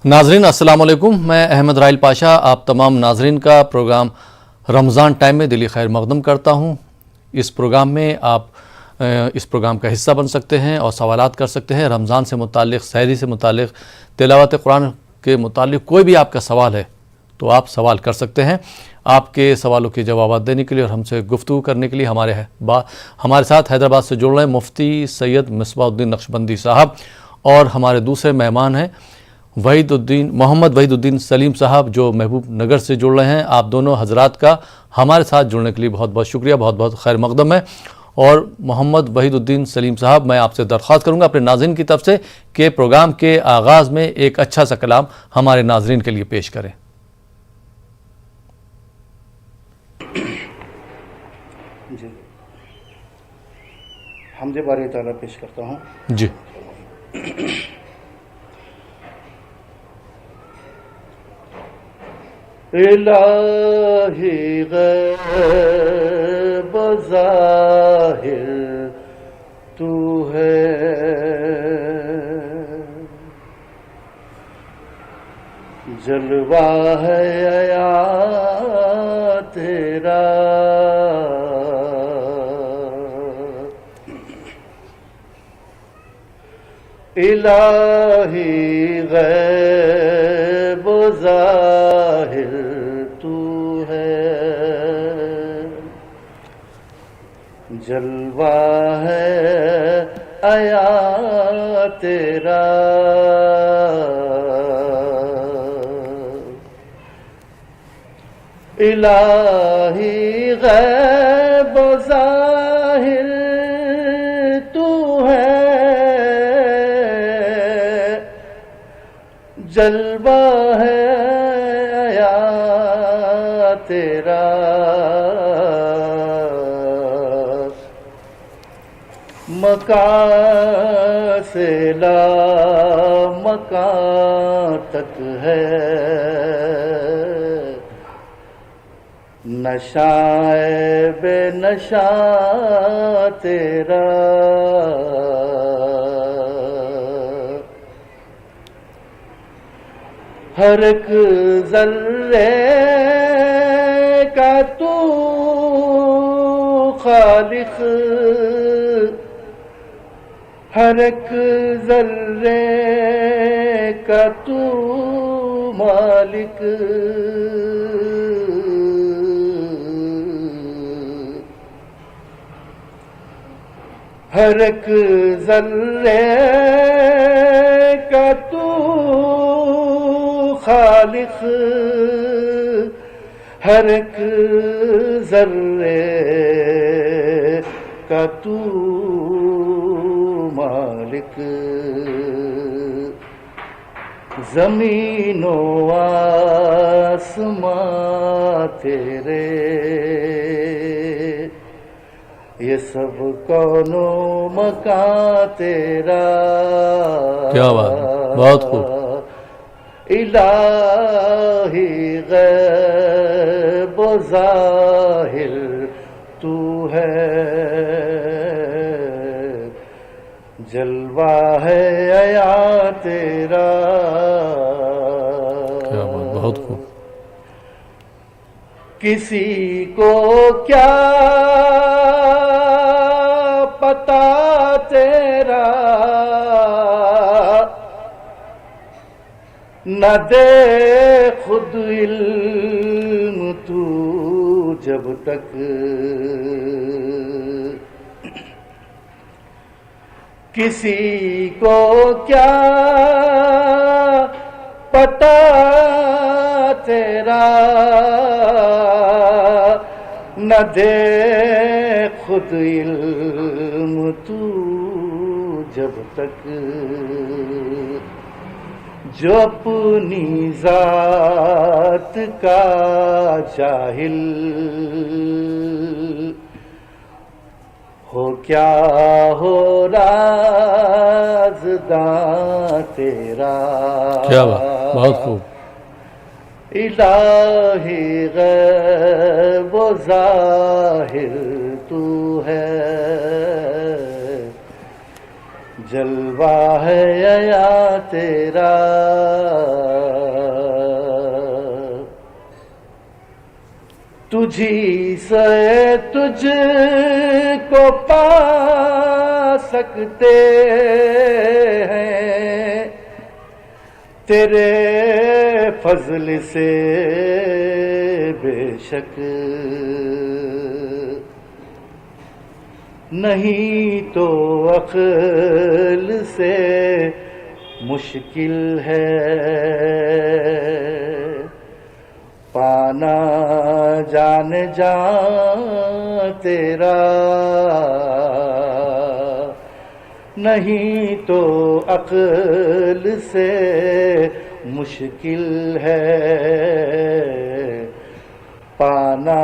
ناظرین السلام علیکم، میں احمد رائل پاشا آپ تمام ناظرین کا پروگرام رمضان ٹائم میں دلی خیر مقدم کرتا ہوں۔ اس پروگرام میں آپ اس پروگرام کا حصہ بن سکتے ہیں اور سوالات کر سکتے ہیں۔ رمضان سے متعلق، سحری سے متعلق، تلاوت قرآن کے متعلق کوئی بھی آپ کا سوال ہے تو آپ سوال کر سکتے ہیں۔ آپ کے سوالوں کے جوابات دینے کے لیے اور ہم سے گفتگو کرنے کے لیے ہمارے ساتھ حیدرآباد سے جڑ رہے ہیں مفتی سید مصباح الدین نقشبندی صاحب، اور ہمارے دوسرے مہمان ہیں محمد وحید الدین سلیم صاحب جو محبوب نگر سے جڑ رہے ہیں۔ آپ دونوں حضرات کا ہمارے ساتھ جڑنے کے لیے بہت بہت شکریہ، بہت بہت خیر مقدم ہے۔ اور محمد وحید الدین سلیم صاحب، میں آپ سے درخواست کروں گا اپنے ناظرین کی طرف سے کہ پروگرام کے آغاز میں ایک اچھا سا کلام ہمارے ناظرین کے لیے پیش کریں۔ جی، حمد باری تعالیٰ پیش کرتا ہوں۔ جی الہی غیب ظاہر تو ہے، جلوہ ہے عیا تیرا، الہی غیب ظاہر تو ہے، جلوہ ہے عیا تیرا، الہی غیب ظاہر تو ہے، جلوہ ہے عیا تیرا، مکان سے لا مکان تک ہے، نشاں بے نشاں تیرا، ہر ایک ذرے کا تو خالق، ہر ایک ذرے کا تو مالک، ہر ایک ذرے کا تو خالق، ہر ایک ذرے کا تو مالک، زمین و آسمان تیرے، یہ سب کون و مکان تیرا، کیا بات، بہت خوب۔ الہی غیب و ظاہر تو ہے، جلوہ ہے عیا تیرا، کیا بات، بہت خوب۔ کسی کو کیا پتا تیرا، نہ دے خود علم تو جب تک، کسی کو کیا پتا تیرا، نہ دے خود علم تو جب تک، جو اپنی ذات کا جاہل ہو، کیا ہو رازداں تیرا، کیا بات، بہت خوب۔ الہی غیب و ظاہر تو ہے، جلوہ ہے عیا تیرا، تجھی سے تجھ کو پا سکتے ہیں، تیرے فضل سے بے شک نہیں تو عقل سے مشکل ہے پانا جان تیرا، نہیں تو عقل سے مشکل ہے پانا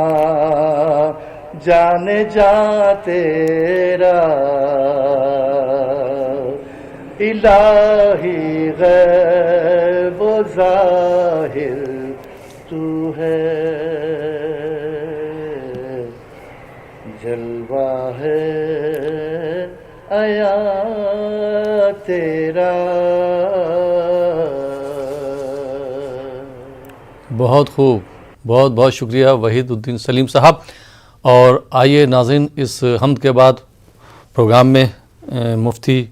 جان تیرا، الہی غیب و ظاہر تو ہے، جلوہ ہے عیا تیرا۔ بہت خوب، بہت بہت شکریہ وحید الدین سلیم صاحب۔ اور آئیے ناظرین، اس حمد کے بعد پروگرام میں مفتی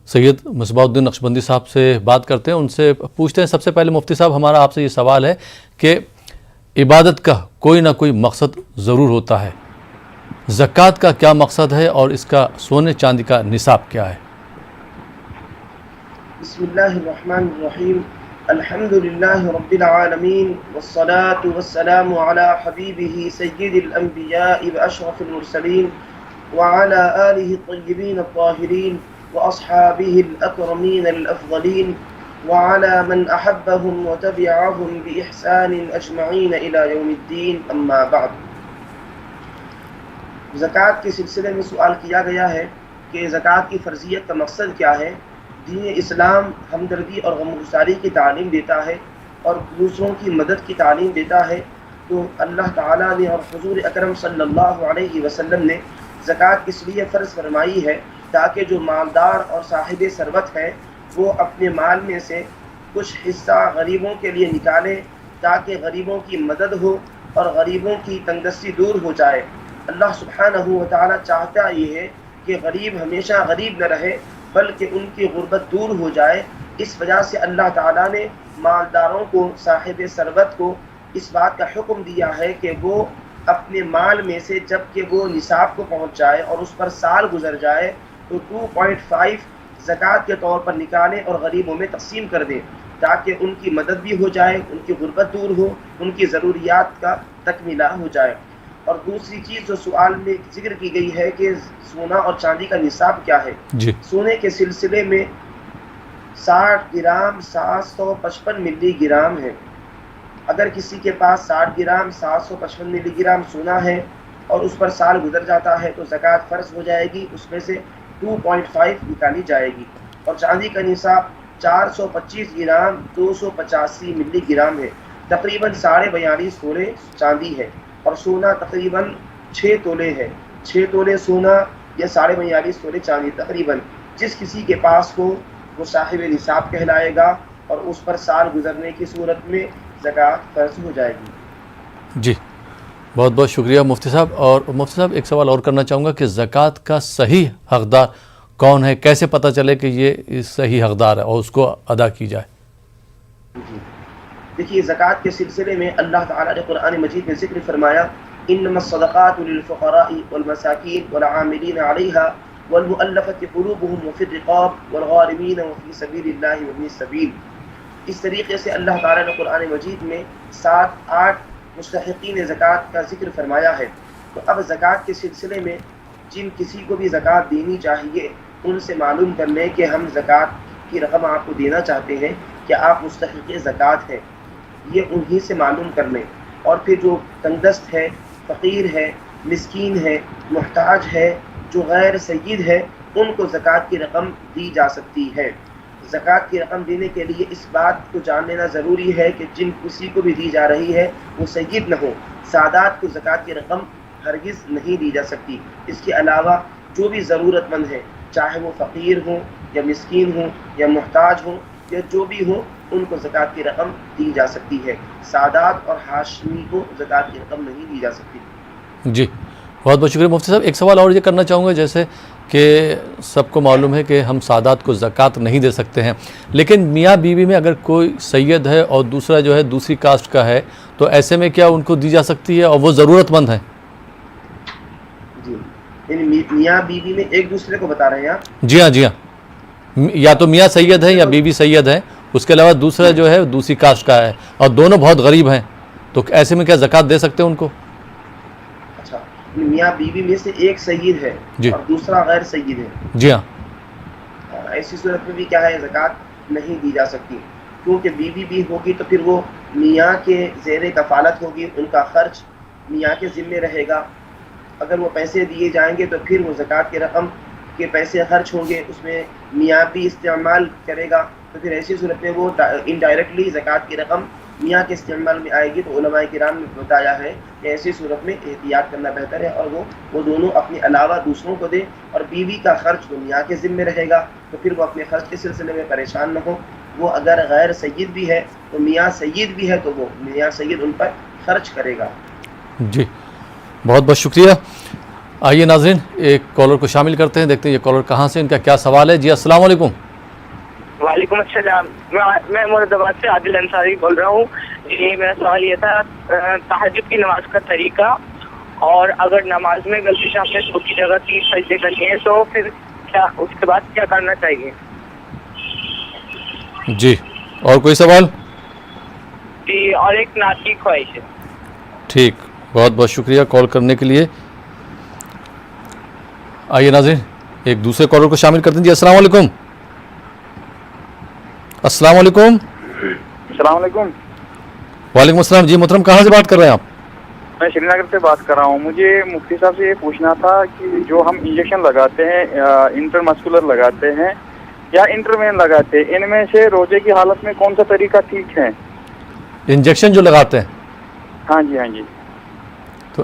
سید مصباح الدین نقشبندی صاحب سے بات کرتے ہیں، ان سے پوچھتے ہیں۔ سب سے پہلے مفتی صاحب، ہمارا آپ سے یہ سوال ہے کہ عبادت کا کوئی نہ کوئی مقصد ضرور ہوتا ہے، زکوٰۃ کا کیا مقصد ہے اور اس کا سونے چاندی کا نصاب کیا ہے؟ بسم اللہ الرحمن الرحیم، الحمد للہ رب العالمین، والصلاة والسلام علی حبیبہ سید الانبیاء واشرف المرسلین وعلى آلہ الطیبین الطاہرین واصحابہ الاکرمین الافضلین وعلى من احبهم وتبعهم بإحسان اجمعین الى یوم الدین، اما بعد۔ زکوٰۃ کے سلسلے میں سوال کیا گیا ہے کہ زکوٰۃ کی فرضیت کا مقصد کیا ہے۔ دین اسلام ہمدردی اور غمگساری کی تعلیم دیتا ہے اور دوسروں کی مدد کی تعلیم دیتا ہے، تو اللہ تعالیٰ نے اور حضور اکرم صلی اللہ علیہ وسلم نے زکوٰۃ اس لیے فرض فرمائی ہے تاکہ جو مالدار اور صاحب ثروت ہیں وہ اپنے مال میں سے کچھ حصہ غریبوں کے لیے نکالیں تاکہ غریبوں کی مدد ہو اور غریبوں کی تنگدستی دور ہو جائے۔ اللہ سبحانہ و تعالیٰ چاہتا یہ ہے کہ غریب ہمیشہ غریب نہ رہے بلکہ ان کی غربت دور ہو جائے۔ اس وجہ سے اللہ تعالیٰ نے مالداروں کو، صاحب ثروت کو اس بات کا حکم دیا ہے کہ وہ اپنے مال میں سے جب کہ وہ نصاب کو پہنچ جائے اور اس پر سال گزر جائے تو 2.5 زکوٰۃ کے طور پر نکالیں اور غریبوں میں تقسیم کر دیں تاکہ ان کی مدد بھی ہو جائے، ان کی غربت دور ہو، ان کی ضروریات کا تکمیلہ ہو جائے۔ اور دوسری چیز جو سوال میں ذکر کی گئی ہے کہ سونا اور چاندی کا نصاب کیا ہے۔ سونے کے سلسلے میں 60 گرام 755 ملی گرام ہے۔ اگر کسی کے پاس 60 گرام 755 ملی گرام سونا ہے اور اس پر سال گزر جاتا ہے تو زکوٰۃ فرض ہو جائے گی، اس میں سے 2.5 نکالی جائے گی۔ اور چاندی کا نصاب 425 گرام 285 ملی گرام ہے، تقریباً 42.5 تولے چاندی ہے، اور سونا تقریباً 6 تولے ہے۔ 6 تولے سونا یا 42.5 تولے چاندی تقریباً جس کسی کے پاس ہو وہ صاحب نصاب کہلائے گا اور اس پر سال گزرنے کی صورت میں زکوٰۃ فرض ہو جائے گی۔ جی بہت بہت شکریہ مفتی صاحب۔ اور مفتی صاحب ایک سوال اور کرنا چاہوں گا کہ زکوٰۃ کا صحیح حقدار کون ہے، کیسے پتہ چلے کہ یہ صحیح حقدار ہے اور اس کو ادا کی جائے؟ دیکھیے زکوٰۃ کے سلسلے میں اللہ تعالیٰ نے قرآن مجید میں ذکر فرمایا، انما الصدقات للفقراء والمساکین والعاملین علیہا والمؤلفۃ قلوبہم وفی الرقاب والغارمین وفی سبیل اللہ وابن السبیل۔ اس طریقے سے اللہ تعالیٰ نے قرآن مجید میں 7-8 مستحقین زکوٰۃ کا ذکر فرمایا ہے۔ تو اب زکوٰۃ کے سلسلے میں جن کسی کو بھی زکوٰۃ دینی چاہیے ان سے معلوم کر لیں کہ ہم زکوٰۃ کی رقم آپ کو دینا چاہتے ہیں کہ آپ مستحق زکوٰۃ ہیں، یہ انہی سے معلوم کر لیں۔ اور پھر جو تنگدست ہے، فقیر ہے، مسکین ہے، محتاج ہے، جو غیر سید ہے، ان کو زکوٰۃ کی رقم دی جا سکتی ہے۔ زکوٰۃ کی رقم دینے کے لیے اس بات کو جان لینا ضروری ہے کہ جن کسی کو بھی دی جا رہی ہے وہ سید نہ ہو۔ سادات کو زکوٰۃ کی رقم ہرگز نہیں دی جا سکتی۔ اس کے علاوہ جو بھی ضرورت مند ہے، چاہے وہ فقیر ہوں یا مسکین ہوں یا محتاج ہوں، یا جو بھی ہو ان کو زکوٰۃ کی رقم دی جا سکتی ہے. سادات اور ہاشمی کو زکوٰۃ کی رقم نہیں دی جا سکتی. جی بہت بہت شکریہ مفتی صاحب. ایک سوال اور یہ کرنا چاہوں گا، جیسے کہ سب کو معلوم ہے کہ ہم سادات کو زکوٰۃ نہیں دے سکتے ہیں، لیکن میاں بیوی میں اگر کوئی سید ہے اور دوسرا جو ہے دوسری کاسٹ کا ہے، تو ایسے میں کیا ان کو دی جا سکتی ہے اور وہ ضرورت مند ہیں؟ جی یعنی میاں بیوی میں ایک دوسرے کو بتا رہے ہیں آپ؟ جی ہاں، جی ہاں، یا تو میاں سید ہے یا بیوی سید ہے، اس کے علاوہ دوسرا جو ہے دوسری کاسٹ کا ہے اور دونوں بہت غریب ہیں، تو ایسے میں کیا زکوٰۃ دے سکتے ہیں ان کو؟ اچھا، میاں بیوی میں سے ایک سید ہے جی اور دوسرا غیر سید ہے. جی ہاں. ایسی صورت میں بھی کیا ہے، زکوٰۃ نہیں دی جا سکتی، کیونکہ بیوی بھی ہوگی تو پھر وہ میاں کے زیر کفالت ہوگی، ان کا خرچ میاں کے ذمے رہے گا. اگر وہ پیسے دیے جائیں گے تو پھر وہ زکوٰۃ کی رقم کے پیسے خرچ ہوں گے، اس میں میاں بھی استعمال کرے گا، تو پھر ایسی صورت میں وہ انڈائریکٹلی زکوٰۃ کی رقم میاں کے استعمال میں آئے گی. تو علماء کرام نے بتایا ہے کہ ایسی صورت میں احتیاط کرنا بہتر ہے، اور وہ دونوں اپنے علاوہ دوسروں کو دیں، اور بیوی کا خرچ تو میاں کے ذمے رہے گا، تو پھر وہ اپنے خرچ کے سلسلے میں پریشان نہ ہو. وہ اگر غیر سید بھی ہے تو میاں سید بھی ہے تو وہ میاں سید ان پر خرچ کرے گا. جی بہت بہت شکریہ. آئیے ناظرین ایک کالر کو شامل کرتے ہیں، دیکھتے ہیں یہ کالر کہاں سے، ان کا کیا سوال ہے. جی السلام علیکم. وعلیکم السلام. میں مراد آباد سے عادل انصاری بول رہا ہوں. جی میرا سوال یہ تھا تہجد کی نماز کا طریقہ، اور اگر نماز میں غلطی سے ہم نے 2 کی جگہ 3 سجدے کر لیے تو پھر کیا اس کے بعد کیا کرنا چاہیے؟ جی اور کوئی سوال؟ جی اور ایک نعت کی خواہش ہے. ٹھیک، بہت بہت شکریہ کال کرنے کے لیے. آئیے ناظرین ایک دوسرے کالر کو شامل کرتے ہیں. جی السلام علیکم. السلام علیکم. السلام علیکم. وعلیکم السلام. جی محترم کہاں سے بات کر رہے ہیں آپ؟ میں شری نگر سے بات کر رہا ہوں. مجھے مفتی صاحب سے یہ پوچھنا تھا کہ جو ہم انجیکشن لگاتے ہیں، انٹر مسکولر لگاتے ہیں یا انٹروین لگاتے ہیں، ان میں سے روزے کی حالت میں کون سا طریقہ ٹھیک ہے؟ انجیکشن جو لگاتے ہیں؟ ہاں جی ہاں جی. تو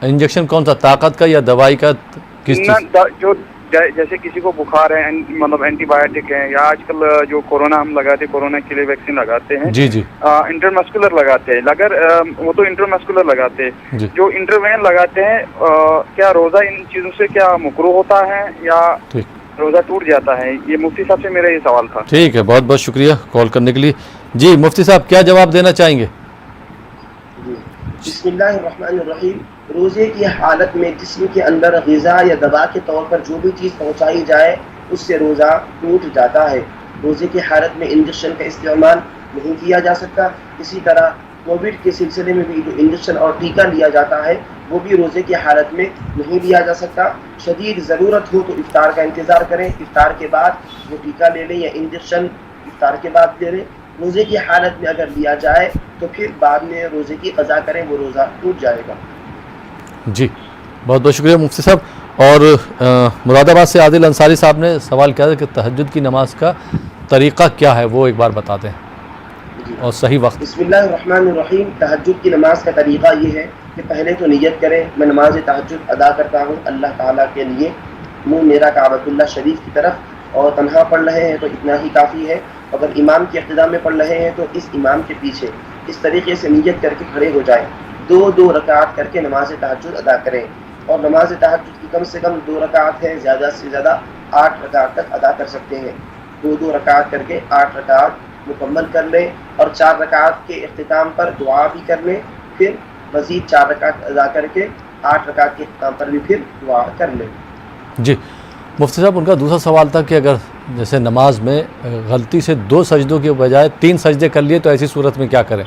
انجیکشن کون سا، طاقت کا یا دوائی کا، کس چیز؟ جو جیسے کسی کو بخار ہے، مطلب اینٹی بایوٹک ہے، یا آج کل جو کورونا ہم لگاتے ہیں، کورونا کے لیے ویکسین لگاتے ہیں. جی جی. انٹرمسکولر لگاتے ہیں، اگر وہ تو انٹرمسکولر لگاتے ہیں. جی. جو انٹروین لگاتے ہیں، کیا روزہ ان چیزوں سے کیا مکروہ ہوتا ہے یا روزہ ٹوٹ جاتا ہے؟ یہ مفتی صاحب سے میرا یہ سوال تھا. ٹھیک ہے، بہت بہت شکریہ کال کرنے کے لیے. جی مفتی صاحب کیا جواب دینا چاہیں گے؟ بسم اللہ الرحمن الرحیم. روزے کی حالت میں جسم کے اندر غذا یا دوا کے طور پر جو بھی چیز پہنچائی جائے اس سے روزہ ٹوٹ جاتا ہے. روزے کی حالت میں انجیکشن کا استعمال نہیں کیا جا سکتا. اسی طرح کووڈ کے سلسلے میں بھی جو انجیکشن اور ٹیکہ لیا جاتا ہے وہ بھی روزے کی حالت میں نہیں لیا جا سکتا. شدید ضرورت ہو تو افطار کا انتظار کریں، افطار کے بعد وہ ٹیکہ لے لیں یا انجیکشن افطار کے بعد لے لیں. روزے کی حالت میں اگر لیا جائے تو پھر بعد میں روزے کی قضا کریں، وہ روزہ ٹوٹ جائے گا. جی بہت بہت شکریہ مفتی صاحب. اور مراد آباد سے عادل انصاری صاحب نے سوال کیا تھا کہ تہجد کی نماز کا طریقہ کیا ہے، وہ ایک بار بتا دیں اور صحیح وقت. بسم اللہ الرحمن الرحیم. تہجد کی نماز کا طریقہ یہ ہے کہ پہلے تو نیت کریں، میں نماز تہجد ادا کرتا ہوں اللہ تعالیٰ کے لیے، منہ میرا کعبۃ اللہ شریف کی طرف، اور تنہا پڑھ رہے ہیں تو اتنا ہی کافی ہے. اگر امام کی اقتداء میں پڑھ رہے ہیں تو اس امام کے پیچھے اس طریقے سے نیت کر کے کھڑے ہو جائیں. 2 رکعت کر کے نماز تہجد ادا کریں، اور نماز تہجد کی کم سے کم 2 رکعت ہے، زیادہ سے زیادہ 8 رکعت تک ادا کر سکتے ہیں. 2 رکعت کر کے 8 رکعت مکمل کر لیں، اور 4 رکعت کے اختتام پر دعا بھی کر لیں. پھر مزید 4 رکعت ادا کر کے 8 رکعت کے اختتام پر بھی پھر دعا کر لیں. جی مفتی صاحب ان کا دوسرا سوال تھا کہ اگر جیسے نماز میں غلطی سے 2 سجدوں کے بجائے 3 سجدے کر لیے تو ایسی صورت میں کیا کریں؟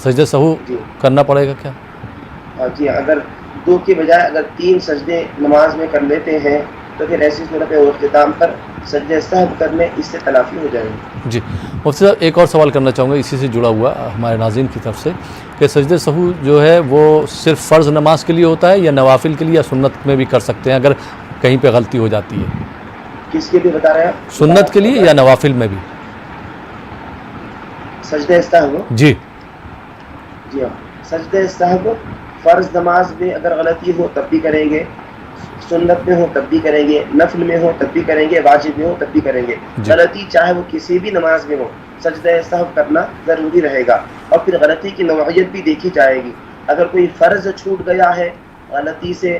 سجدے سہو کرنا پڑے گا کیا؟ جی اگر 2 کے بجائے اگر 3 سجدے نماز میں کر لیتے ہیں تو پھر ایسی صورت میں اختتام پر سجدے سہو کر لیں، اس سے تلافی ہو جائے گی. جی مفتی صاحب ایک اور سوال کرنا چاہوں گا اسی سے جڑا ہوا ہمارے ناظرین کی طرف سے کہ سجدے سہو جو ہے وہ صرف فرض نماز کے لیے ہوتا ہے یا نوافل کے لیے یا سنت میں بھی کر سکتے ہیں اگر کہیں پہ غلطی ہو جاتی ہے؟ کس کے لیے بتا رہے ہیں؟ سنت کے لیے یا نوافل میں بھی؟ سجدہ سہو؟ جی جی ہاں، سجدہ سہو فرض نماز میں اگر غلطی ہو تب بھی کریں گے، سنت میں ہو تب بھی کریں گے، نفل میں ہو تب بھی کریں گے، واجب میں ہو تب بھی کریں گے۔ غلطی چاہے وہ کسی بھی نماز میں ہو، سجدہ سہو کرنا ضروری رہے گا۔ اور پھر غلطی کی نوعیت بھی دیکھی جائے گی۔ اگر کوئی فرض چھوٹ گیا ہے غلطی سے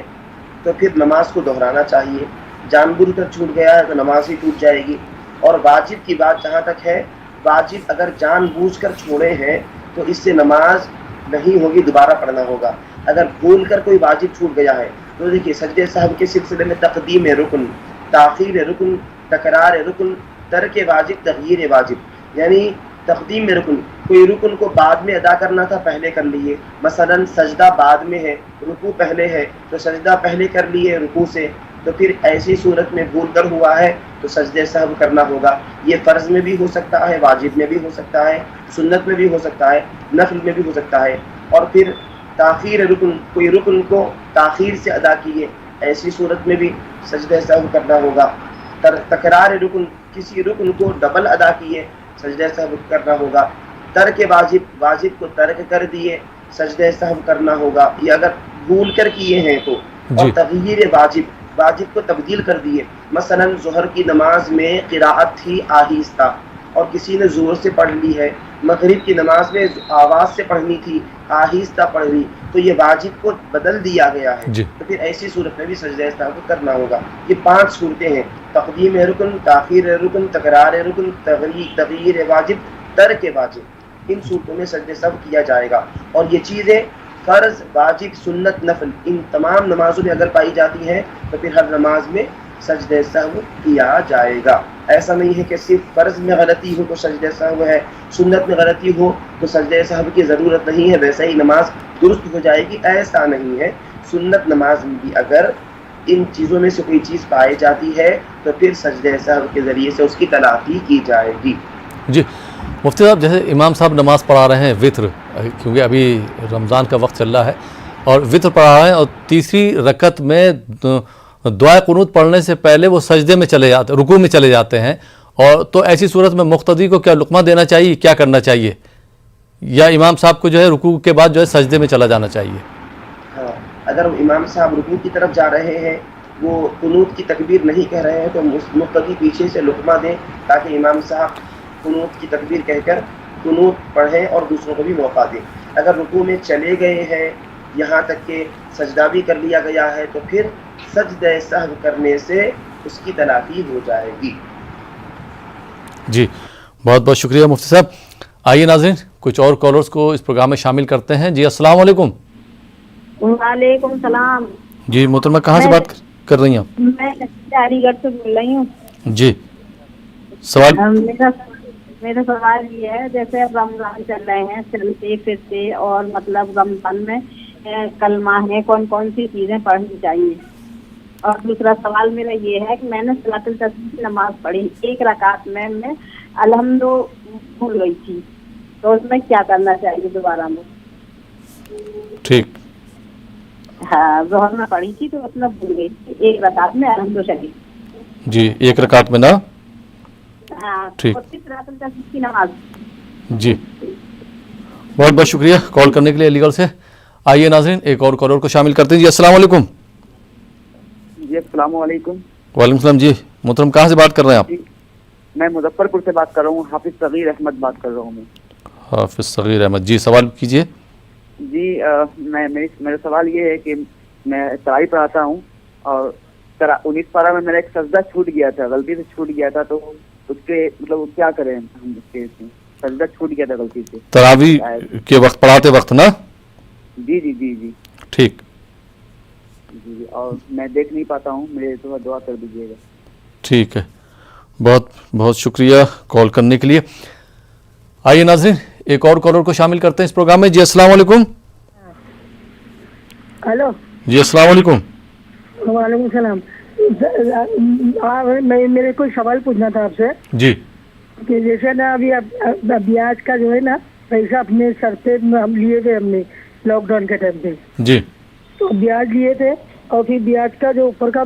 تو پھر نماز کو دہرانا چاہیے، جان بوجھ کر چھوٹ گیا ہے تو نماز ہی ٹوٹ جائے گی۔ اور واجب کی بات جہاں تک ہے، واجب اگر جان بوجھ کر چھوڑے ہیں تو اس سے نماز نہیں ہوگی، دوبارہ پڑھنا ہوگا۔ اگر بھول کر کوئی واجب چھوٹ گیا ہے تو دیکھیے سجدہ سہو کے سلسلے میں تقدیم رکن، تاخیر رکن، تکرار رکن، ترک واجب، تغییر واجب، یعنی تقدیم رکن، کوئی رکن کو بعد میں ادا کرنا تھا پہلے کر لیے، مثلا سجدہ بعد میں ہے رکوع پہلے ہے تو سجدہ پہلے کر لیے رکوع سے، تو پھر ایسی صورت میں بھول کر ہوا ہے تو سجدہ سہو کرنا ہوگا۔ یہ فرض میں بھی ہو سکتا ہے، واجب میں بھی ہو سکتا ہے، سنت میں بھی ہو سکتا ہے، نفل میں بھی ہو سکتا ہے۔ اور پھر تاخیر رکن، کوئی رکن کو تاخیر سے ادا کیے، ایسی صورت میں بھی سجدہ سہو کرنا ہوگا۔ تکرار رکن، کسی رکن کو ڈبل ادا کیے، سجدہ سہو کرنا ہوگا۔ ترک واجب، واجب کو ترک کر دیے، سجدہ سہو کرنا ہوگا، یہ اگر بھول کر کیے ہیں تو۔ اور تغییر واجب، واجب کو تبدیل کر دیے، مثلا ظہر کی نماز میں قراءت تھی آہستہ اور کسی نے زور سے پڑھ لی ہے، مغرب کی نماز میں آواز سے پڑھنی تھی آہستہ پڑھ لی، تو یہ واجب کو بدل دیا گیا ہے، تو پھر ایسی صورت میں بھی سجدہ سہو کرنا ہوگا۔ یہ 5 صورتیں ہیں: تقدیم رکن، تاخیر رکن، تکرار رکن، تغییر واجب، ترک واجب۔ ان صورتوں میں سجدہ سہو کیا جائے گا۔ اور یہ چیزیں فرض، واجب، سنت، نفل، ان تمام نمازوں میں اگر پائی جاتی ہیں تو پھر ہر نماز میں سجدہ سہو کیا جائے گا۔ ایسا نہیں ہے کہ صرف فرض میں غلطی ہو تو سجدہ سہو ہے، سنت میں غلطی ہو تو سجدہ سہو کی ضرورت نہیں ہے، ویسے ہی نماز درست ہو جائے گی، ایسا نہیں ہے۔ سنت نماز میں بھی اگر ان چیزوں میں سے کوئی چیز پائی جاتی ہے تو پھر سجدہ سہو کے ذریعے سے اس کی تلافی کی جائے گی۔ جی مفتی صاحب، جیسے امام صاحب نماز پڑھا رہے ہیں وطر، کیونکہ ابھی رمضان کا وقت چل رہا ہے اور وطر پڑھا رہے ہیں، اور تیسری رکعت میں دعائے قنوت پڑھنے سے پہلے وہ سجدے میں چلے جاتے، رکوع میں چلے جاتے ہیں، اور تو ایسی صورت میں مقتدی کو کیا لقمہ دینا چاہیے، کیا کرنا چاہیے، یا امام صاحب کو جو ہے رکوع کے بعد جو ہے سجدے میں چلا جانا چاہیے؟ ہاں، اگر امام صاحب رکوع کی طرف جا رہے ہیں، وہ قنوت کی تکبیر نہیں کہہ رہے ہیں، تو مقتدی پیچھے سے لقمہ دیں تاکہ امام صاحب قنوت کی تکبیر کہہ کر قنوت پڑھیں اور دوسروں کو بھی موقع دیں۔ اگر رکوع میں چلے گئے ہیں یہاں تک کہ سجدہ بھی کر لیا گیا ہے تو پھر سجدہ سہو کرنے سے اس کی تلافی ہو جائے گی۔ جی بہت بہت شکریہ مفتی صاحب۔ آئیے ناظرین کچھ اور کالرز کو اس پروگرام میں شامل کرتے ہیں۔ جی السلام علیکم۔ وعلیکم السلام۔ جی محترمہ کہاں سے بات کر رہی ہیں آپ؟ میں علی گڑھ سے بول رہی ہوں۔ جی سوال؟ میرا سوال یہ ہے، جیسے اب رمضان چل رہے ہیں چلتے پھرتے، اور مطلب رمضان میں کلمہ ہے، کون کون سی چیزیں پڑھنی چاہیے؟ اور دوسرا سوال میرا یہ ہے کہ میں نے صلاۃ التسبیح کی نماز پڑھی، ایک رکعت میں الحمد بھول گئی تھی، تو اس میں کیا کرنا چاہیے دوبارہ میں؟ ٹھیک، ہاں ظہر میں پڑھی تھی تو اس میں بھول گئی تھی، ایک رکعت میں الحمد شریف۔ جی ایک رکعت میں نا؟ ہاں ٹھیک، صلاۃ التسبیح کی نماز۔ جی بہت بہت شکریہ کال کرنے کے لیے علی گڑھ سے۔ آئیے ناظرین ایک اور کالر کو شامل کرتے ہیں۔ جی السلام علیکم۔ جی السلام علیکم۔ وعلیکم السلام۔ جی محترم کہاں سے بات کر رہے ہیں آپ؟ میں مظفر پور سے بات کر رہا ہوں، حافظ صغیر احمد بات کر رہا ہوں میں۔ حافظ صغیر احمد، جی سوال کیجیے۔ جی میرا سوال یہ ہے کہ میں تراویح پڑھاتا ہوں اور 19 پارہ میں میرا ایک سجدہ چھوٹ گیا تھا، غلطی سے چھوٹ گیا تھا، تو اس کے مطلب کیا کریں ہم؟ اس کے سجدہ چھوٹ گیا تھا غلطی سے تراویح کے وقت پڑھاتے وقت نا؟ جی جی جی جی ٹھیک جی، اور میں دیکھ نہیں پاتا ہوں، میرے تو دعا کر دیجیے گا۔ ٹھیک ہے، بہت بہت شکریہ کال کرنے کے لیے۔ آئیے ناظرین ایک اور کالر کو شامل کرتے ہیں اس پروگرام میں۔ جی السلام علیکم۔ ہیلو، جی السلام علیکم۔ وعلیکم السلام۔ میرے کو سوال پوچھنا تھا آپ سے جی کہ جیسے نا ابھی بیاج کا جو ہے نا پیسہ اپنے سر پہ ہم لیے تھے، ہم نے لاک ڈاؤن کے ٹائم پہ جی تو بیاج لیے تھے، اور پھر بیاج کا جو اوپر کا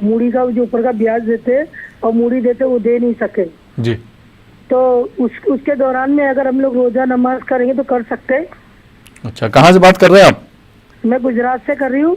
موڑی کا جو اوپر کا بیاج دیتے اور موڑی دیتے وہ دے نہیں سکے، جی تو اس کے دوران میں اگر ہم لوگ روزہ نماز کریں گے تو کر سکتے ہیں؟ اچھا، کہاں سے بات کر رہے ہیں آپ؟ میں گجرات سے کر رہی ہوں۔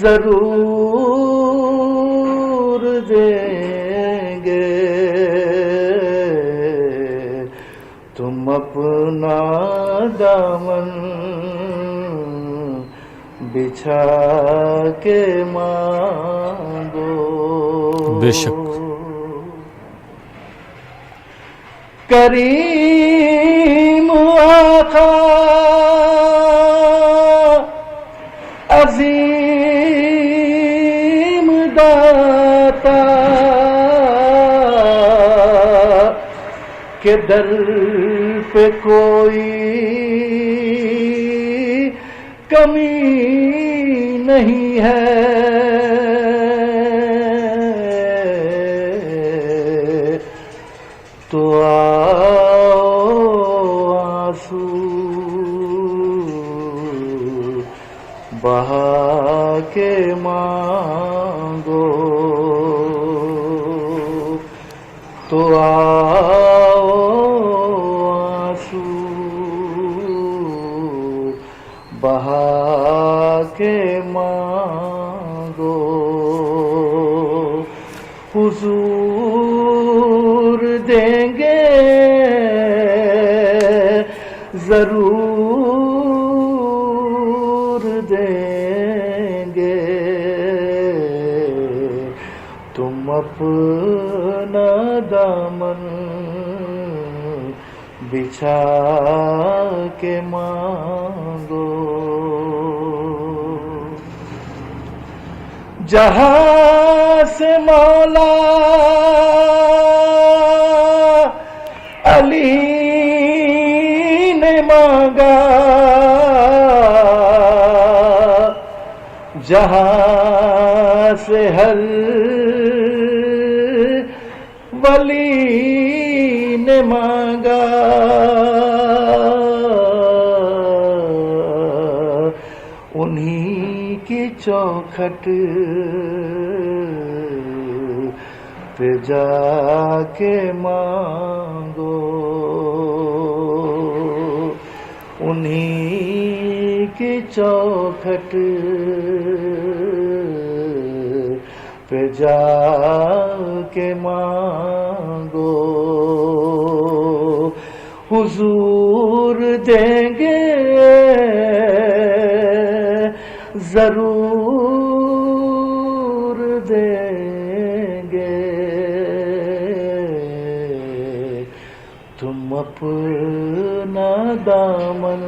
ضرور دیں گے تم اپنا دامن بچھا کے مانگو. بے شک. کریم آقا عظیم داتا کہ در پہ کوئی کمی نہیں ہے. تو آنسو بہا کے مانگو. تو آنسو بہا کے مانگو. حضور دیں گے ضرور دیں گے تم اپنا دامن بچھا کے مانگو. جہاں سے مولا علی نے مانگا جہاں سے ہر ولی نے مانگا انہی کی چوکھٹ پہ جا کے مانگو. انہی کی چوکھٹ پہ جا کے مانگو. حضور دیں گے ضرور دیں گے تم اپنا دامن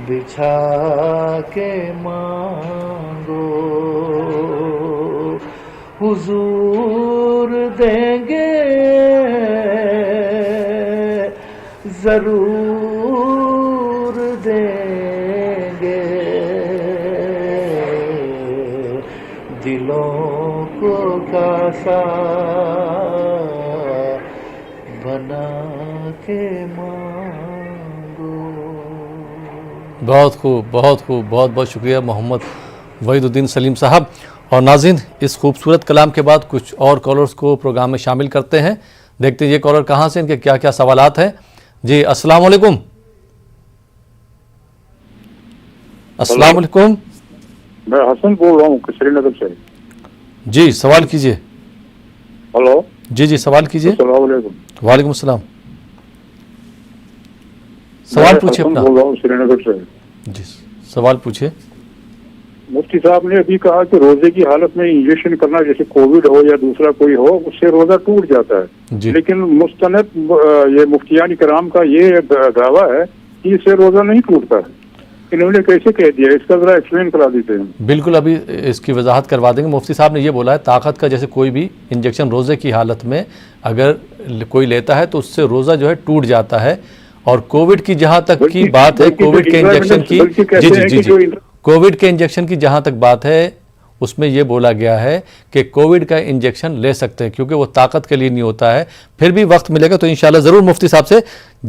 بچھا کے مانگو. حضور دیں گے ضرور دیں گے دلوں کو کاسا بنا کے مانگو. بہت خوب، بہت خوب، بہت بہت شکریہ محمد وحید الدین سلیم صاحب. اور ناظرین، اس خوبصورت کلام کے بعد کچھ اور کالرز کو پروگرام میں شامل کرتے ہیں. دیکھتے ہیں یہ کالر کہاں سے، ان کے کیا کیا سوالات ہیں. جی السلام علیکم. السلام علیکم. میں حسن بول رہا ہوں سری نگر سے. جی سوال کیجئے. ہلو. جی سوال کیجئے. السلام علیکم. وعلیکم السلام. سوال پوچھیں اپنا. بول رہا ہوں سری نگر سے. جی سوال پوچھیں. مفتی صاحب نے ابھی کہا کہ روزے کی حالت میں انجیکشن کرنا، جیسے کووڈ ہو یا دوسرا کوئی ہو، اس سے روزہ ٹوٹ جاتا ہے. جی. لیکن مستند یہ مفتیان کرام کا یہ دعویٰ ہے کہ اس سے روزہ نہیں ٹوٹتا ہے. انہوں نے کیسے کہہ دیا؟ اس کا ذرا ایکسپلین کرا دیتے ہیں. بالکل، ابھی اس کی وضاحت کروا دیں گے. مفتی صاحب نے یہ بولا ہے طاقت کا جیسے کوئی بھی انجیکشن روزے کی حالت میں اگر کوئی لیتا ہے تو اس سے روزہ جو ہے ٹوٹ جاتا ہے. اور کووڈ کی جہاں تک کی بات ہے، کووڈ کے انجیکشن کی کووڈ کے انجیکشن کی جہاں تک بات ہے، اس میں یہ بولا گیا ہے کہ کووڈ کا انجیکشن لے سکتے ہیں کیونکہ وہ طاقت کے لیے نہیں ہوتا ہے. پھر بھی وقت ملے گا تو انشاءاللہ ضرور مفتی صاحب سے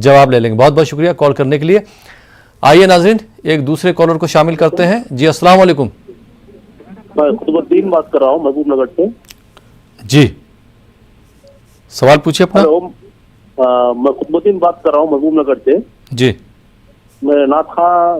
جواب لے لیں گے. بہت بہت شکریہ کال کرنے کے لیے. آئیے ناظرین ایک دوسرے کالر کو شامل کرتے ہیں. جی السلام علیکم. میں قطب الدین بات کر رہا ہوں محبوب نگر سے. جی سوال پوچھیے اپنا. میں قطب الدین بات کر رہا ہوں محبوب نگر سے. جی میں نعت خواں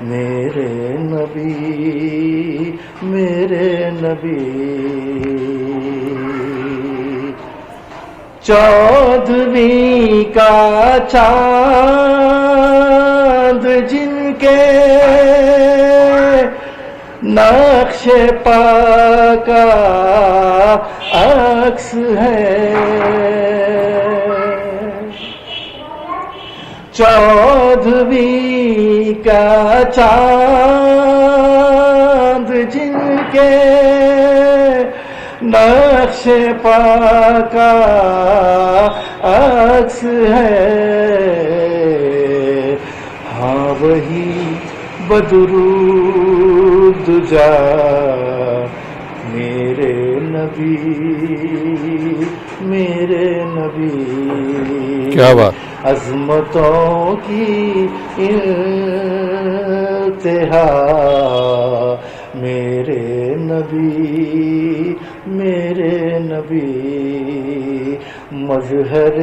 میرے نبی میرے نبی. چودھویں کا چاند جن کے نقش پا کا عکس ہے. چودھویں کا چاند جن کے نقش پا کا عکس ہے. ہاں وہی بدرود جا میرے نبی میرے نبی. کیا بات. عظمتوں کی انتہا میرے نبی میرے نبی. مظہر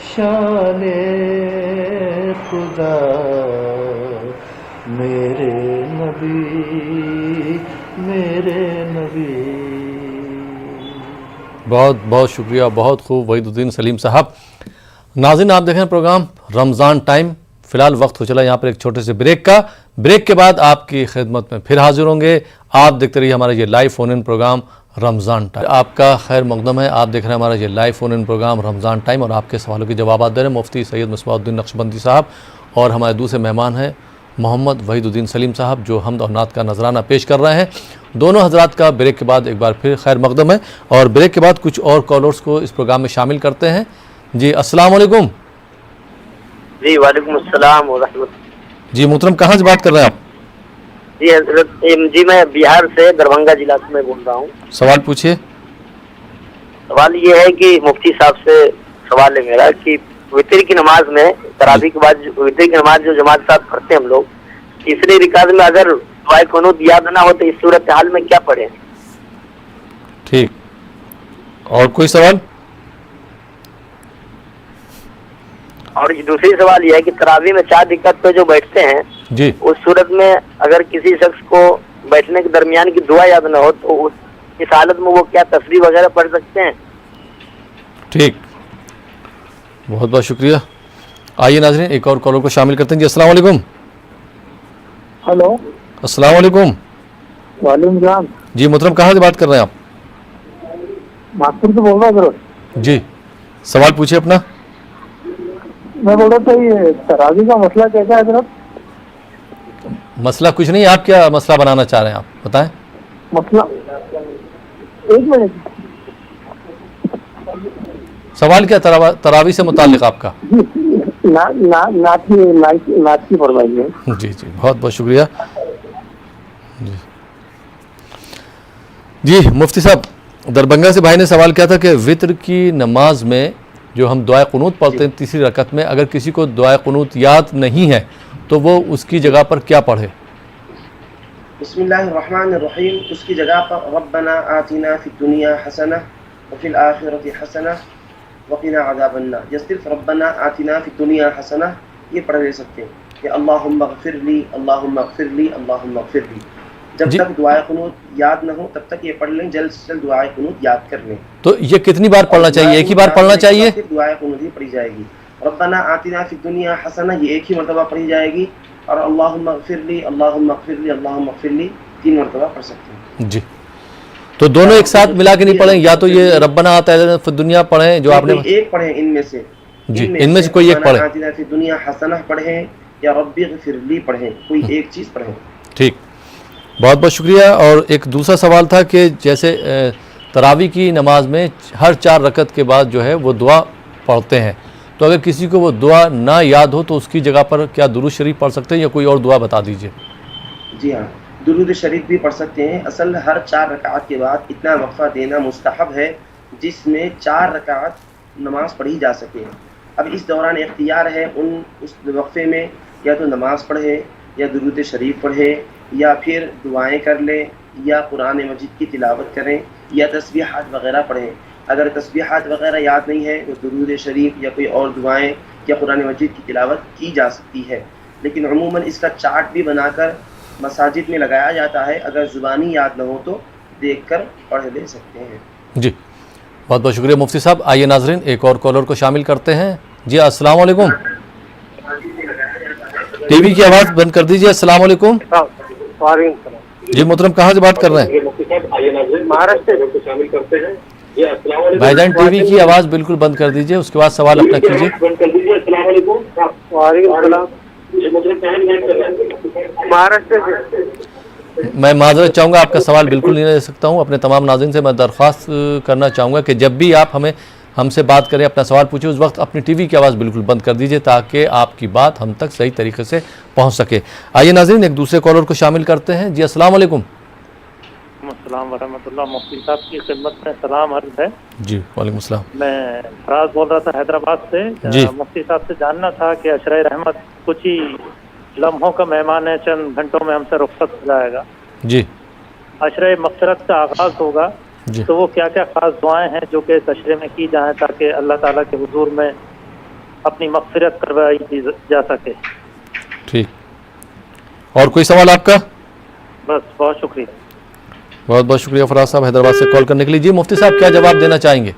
شان خدا میرے نبی میرے نبی. بہت بہت شکریہ, بہت خوب وحید الدین سلیم صاحب. ناظرین آپ دیکھیں پروگرام رمضان ٹائم. فی الحال وقت ہو چلا یہاں پر ایک چھوٹے سے بریک کا. بریک کے بعد آپ کی خدمت میں پھر حاضر ہوں گے. آپ دیکھتے رہیے ہمارا یہ لائیو فون ان پروگرام رمضان ٹائم. آپ کا خیر مقدم ہے. آپ دیکھ رہے ہیں ہمارا یہ لائیو فون ان پروگرام رمضان ٹائم اور آپ کے سوالوں کے جوابات دے رہے ہیں مفتی سید مصباح الدین نقشبندی صاحب اور ہمارے دوسرے مہمان ہیں محمد وحید الدین سلیم صاحب جو حمد اور نعت کا نذرانہ پیش کر رہے ہیں. دونوں حضرات کا بریک کے بعد ایک بار پھر خیر مقدم ہے اور بریک کے بعد کچھ اور کالرز کو اس پروگرام میں شامل کرتے ہیں. جی السلام علیکم. جی وعلیکم السلام ورحمۃ. جی محترم کہاں سے بات کر رہے ہیں آپ؟ جی حضرت جی میں بہار سے دربھنگہ ضلع سے میں بول رہا ہوں. سوال پوچھیے. سوال یہ ہے کہ مفتی صاحب سے سوال ہے میرا کہ وتر کی نماز میں تراویح کے بعد وتر کی نماز جو جماعت ساتھ پڑھتے ہیں ہم لوگ تیسری رکعت میں اگر دعائے قنوت یاد نہ ہو تو اس صورتحال میں کیا پڑھیں؟ ٹھیک. اور کوئی سوال؟ اور دوسری سوال یہ ہے کہ تراویح میں 4 رکعت پہ جو بیٹھتے ہیں جی اس صورت میں اگر کسی شخص کو بیٹھنے کے درمیان کی دعا یاد نہ ہو تو اس حالت میں وہ کیا تسبیح وغیرہ پڑھ سکتے ہیں؟ ٹھیک, بہت بہت شکریہ. آئیے ناظرین ایک اور کالر کو شامل کرتے ہیں. جی السلام علیکم. ہلو السلام علیکم. وعلیکم السلام. جی محترم کہاں سے بات کر رہے ہیں آپ؟ ناگپور سے بول رہا ہوں. جی سوال پوچھیے اپنا. میں بول رہا تھا یہ تراویح کا مسئلہ کیسا ہے حضرت؟ مسئلہ کچھ نہیں, آپ کیا مسئلہ بنانا چاہ رہے ہیں آپ بتائیں. مسئلہ ایک منٹ. سوال کیا تراویح سے متعلق آپ کا؟ نعت کی فرمائیے. جی جی بہت بہت شکریہ. جی مفتی صاحب دربھنگہ سے بھائی نے سوال کیا تھا کہ وتر کی نماز میں جو ہم دعائے قنوت پڑھتے ہیں تیسری رکعت میں اگر کسی کو دعائے قنوت یاد نہیں ہے تو وہ اس کی جگہ پر کیا پڑھے؟ بسم اللہ الرحمن الرحیم. اس کی جگہ پر ربنا آتنا فی الدنیا حسنہ وفی الآخرۃ حسنہ وقنا عذاب النار یا صرف ربنا آتنا فی الدنیا حسنہ یہ پڑھ لے سکتے ہیں کہ اللہم اغفر لی اللہم اغفر لی اللہم اغفر لی. جب تک دعائے قنوت یاد نہ ہو تب تک یہ پڑھ لیں, جلد سے جلد دعائے قنوت یاد کر لیں. تو یہ کتنی بار پڑھنا چاہیے؟ ایک ہی بار پڑھنا چاہیے؟ پھر دعائے قنوت ہی پڑھی جائے گی. ربنا آتنا فی الدنیا حسنہ یہ ایک ہی مرتبہ پڑھی جائے گی اور اللہم اغفر لی اللہم اغفر لی اللہم اغفر لی 3 مرتبہ پڑھ سکتے ہیں. جی تو دونوں ایک ساتھ ملا کے نہیں پڑھیں, یا تو یہ ربنا آتنا فی الدنیا پڑھیں جو آپ نے ایک پڑھیں ان میں سے. جی ان میں سے کوئی ایک پڑھیں. آتنا فی الدنیا حسنہ پڑھیں یا رب اغفر لی پڑھیں, کوئی ایک چیز پڑھیں. ٹھیک, بہت بہت شکریہ. اور ایک دوسرا سوال تھا کہ جیسے تراویح کی نماز میں ہر 4 رکعت کے بعد جو ہے وہ دعا پڑھتے ہیں, تو اگر کسی کو وہ دعا نہ یاد ہو تو اس کی جگہ پر کیا درود شریف پڑھ سکتے ہیں یا کوئی اور دعا بتا دیجیے. جی ہاں, درود شریف بھی پڑھ سکتے ہیں. اصل ہر 4 رکعت کے بعد اتنا وقفہ دینا مستحب ہے جس میں 4 رکعت نماز پڑھی جا سکے. اب اس دوران اختیار ہے اس وقفے میں یا تو نماز پڑھے یا درود شریف پڑھے یا پھر دعائیں کر لیں یا قرآن مجید کی تلاوت کریں یا تسبیحات وغیرہ پڑھیں. اگر تسبیحات وغیرہ یاد نہیں ہے تو درود شریف یا کوئی اور دعائیں یا قرآن مجید کی تلاوت کی جا سکتی ہے. لیکن عموماً اس کا چارٹ بھی بنا کر مساجد میں لگایا جاتا ہے، اگر زبانی یاد نہ ہو تو دیکھ کر پڑھ لے سکتے ہیں۔ جی بہت بہت شکریہ مفتی صاحب۔ آئیے ناظرین ایک اور کالر کو شامل کرتے ہیں۔ جی السلام علیکم، ٹی وی کی آواز بند کر دیجیے۔ السلام علیکم۔ جی محترم کہاں سے بات کر رہے ہیں؟ بھائی جان ٹی وی کی آواز بالکل بند کر دیجیے، اس کے بعد سوال اپنا کیجیے۔ میں معذرت چاہوں گا، آپ کا سوال بالکل نہیں لے سکتا ہوں۔ اپنے تمام ناظرین سے میں درخواست کرنا چاہوں گا کہ جب بھی آپ ہم سے بات کریں، اپنا سوال پوچھیں، اس وقت اپنی ٹی وی کی آواز بالکل بند کر دیجیے تاکہ آپ کی بات ہم تک صحیح طریقے سے پہنچ سکے۔ آئیے ناظرین ایک دوسرے کالر کو شامل کرتے ہیں۔ جی السلام علیکم۔ السلام ورحمۃ اللہ، مفتی صاحب کی خدمت میں سلام عرض ہے۔ جی وعلیکم السلام۔ میں فراز بول رہا تھا حیدرآباد سے۔ جی مفتی صاحب سے جاننا تھا کہ عشرۂ رحمت کچھ ہی لمحوں کا مہمان ہے، چند گھنٹوں میں ہم سے رخصت ہو جائے گا۔ جی عشرۂ مغفرت کا آغاز ہوگا، جی تو وہ کیا کیا خاص دعائیں ہیں جو کہ اس عشرے میں کی جائیں تاکہ اللہ تعالیٰ کے حضور میں اپنی مغفرت کروائی جا سکے؟ ٹھیک، اور کوئی سوال آپ کا؟ بس بہت شکریہ۔ بہت بہت شکریہ فراز صاحب حیدرآباد سے کال کرنے کے لیے۔ جی مفتی صاحب کیا جواب دینا چاہیں گے؟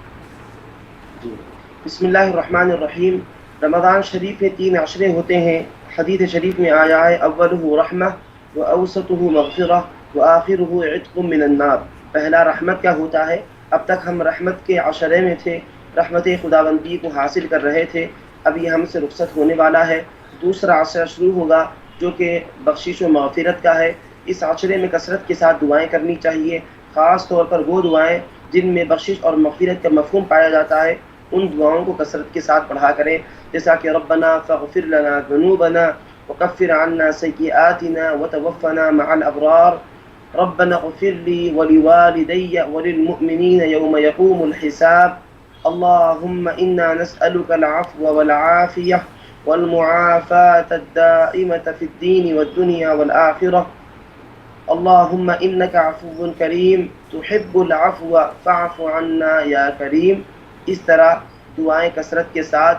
بسم اللہ الرحمن الرحیم۔ رمضان شریف میں 3 عشرے ہوتے ہیں، حدیث شریف میں آیا ہے اولہ رحمہ و اوسطہ مغفرہ و آخرہ عتق من النار۔ پہلا رحمت کا ہوتا ہے، اب تک ہم رحمت کے عشرے میں تھے، رحمت خداوندی کو حاصل کر رہے تھے، اب یہ ہم سے رخصت ہونے والا ہے۔ دوسرا عشرہ شروع ہوگا جو کہ بخشش و مغفرت کا ہے۔ اس عشرے میں کثرت کے ساتھ دعائیں کرنی چاہیے، خاص طور پر وہ دعائیں جن میں بخشش اور مغفرت کا مفہوم پایا جاتا ہے، ان دعاؤں کو کثرت کے ساتھ پڑھا کریں، جیسا کہ ربنا فاغفر لنا ذنوبنا وکفر عنا سیئاتنا وتوفنا مع الابرار، ربنا اغفر لي ولوالدي وللمؤمنين يوم يقوم الحساب، اللهم إنا نسألك العفو والعافية والمعافاة الدائمة في الدين والدنيا والآخرة، اللهم إنك عفو كريم تحب العفو فاعف عنا يا كريم۔ اس طرح دعائیں کثرت کے ساتھ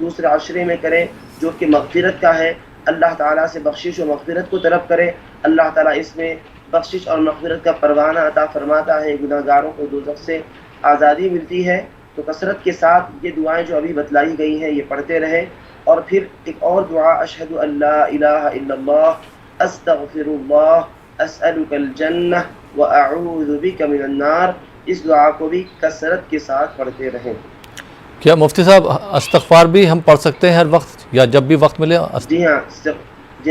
دوسرے عشرے میں کریں جو کہ مغفرت کا ہے، اللہ تعالیٰ سے بخشش و مغفرت کو طلب کریں، اللہ تعالیٰ اس میں بخشش اور مغفرت کا پروانہ عطا فرماتا ہے، گناہگاروں کو دوزخ سے آزادی ملتی ہے۔ تو کثرت کے ساتھ یہ دعائیں جو ابھی بتلائی گئی ہیں یہ پڑھتے رہیں۔ اور پھر ایک اور دعا اشہد ان لا الہ الا اللہ استغفر اللہ اسألک الجنہ واعوذ بک من النار، اس دعا کو بھی کثرت کے ساتھ پڑھتے رہیں۔ کیا مفتی صاحب استغفار بھی ہم پڑھ سکتے ہیں ہر وقت یا جب بھی وقت ملے؟ جی ہاں،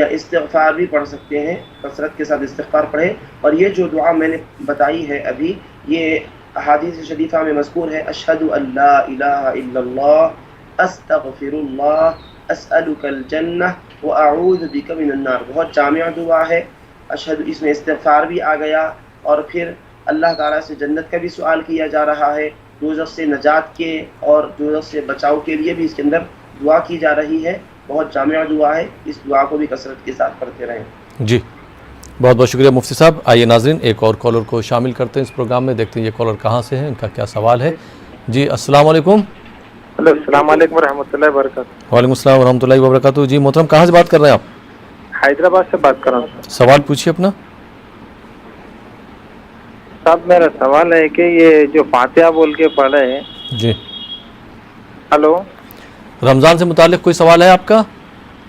استغفار بھی پڑھ سکتے ہیں، کثرت کے ساتھ استغفار پڑھیں۔ اور یہ جو دعا میں نے بتائی ہے ابھی، یہ احادیث شریفہ میں مذکور ہے، اشہد ان لا الہ الا اللہ استغفر اللہ اسألک الجنہ واعوذ بک من النار، بہت جامع دعا ہے۔ اشہد، اس میں استغفار بھی آ گیا، اور پھر اللہ تعالیٰ سے جنت کا بھی سوال کیا جا رہا ہے، دوزخ سے نجات کے اور دوزخ سے بچاؤ کے لیے بھی اس کے اندر دعا کی جا رہی ہے، بہت جامع دعا ہے، اس دعا کو بھی کثرت کے ساتھ پڑھتے رہیں۔ جی بہت بہت شکریہ مفتی صاحب۔ آئیے ناظرین ایک اور کالر کو شامل کرتے ہیں اس پروگرام میں، دیکھتے ہیں یہ کالر کہاں سے ہیں، ان کا کیا سوال ہے۔ جی السلام علیکم۔ السلام علیکم ورحمۃ اللہ وبرکاتہ۔ وعلیکم السلام ورحمۃ اللہ وبرکاتہ۔ جی محترم کہاں سے بات کر رہے ہیں آپ؟ حیدرآباد سے بات کر رہا ہوں۔ سوال پوچھیے اپنا۔ صاحب میرا سوال ہے کہ یہ جو فاتحہ بول کے پڑھے ہیں، جی ہلو، رمضان سے متعلق کوئی سوال ہے آپ کا؟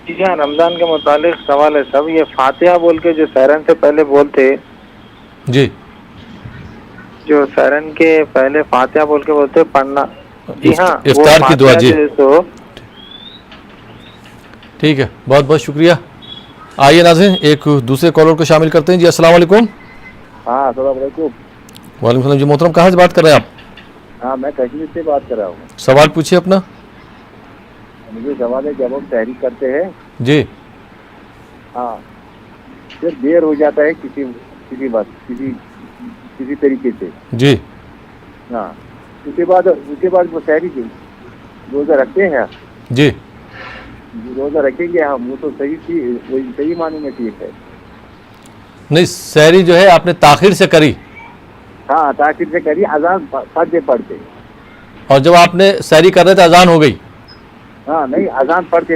جی ہاں، رمضان کے متعلق سوال ہے صاحب۔ یہ فاتحہ بول کے جو سحرن سے پہلے بولتے، جی جو سحرن کے پہلے فاتحہ بول کے بولتے پڑھنا، جی ہاں، افطار کی دعا، جی ٹھیک ہے، بہت بہت شکریہ۔ آئیے ناظرین ایک دوسرے کالر کو شامل کرتے ہیں۔ جی السلام علیکم۔ ہاں السلام علیکم۔ وعلیکم السلام۔ جی محترم کہاں سے بات کر رہے ہیں آپ؟ ہاں میں کشمیر سے بات کر رہا ہوں۔ سوال پوچھیے اپنا۔ مجھے سوال ہے، جب ہم تحریک کرتے ہیں، جی ہاں، پھر دیر ہو جاتا ہے کسی بات کسی طریقے سے، جی ہاں، اس کے بعد وہ تحریک روزہ رکھتے ہیں، جی روزہ رکھیں گے ہم، وہ تو صحیح تھی، وہی صحیح معنی میں ٹھیک ہے۔ نہیں، سحری جو ہے آپ نے تاخیر سے کری، ہاں تاخیر سے کری، اذان پڑھتے، اور جب آپ نے سحری کر رہے تھے اذان ہو گئی؟ ہاں نہیں، اذان پڑھتے،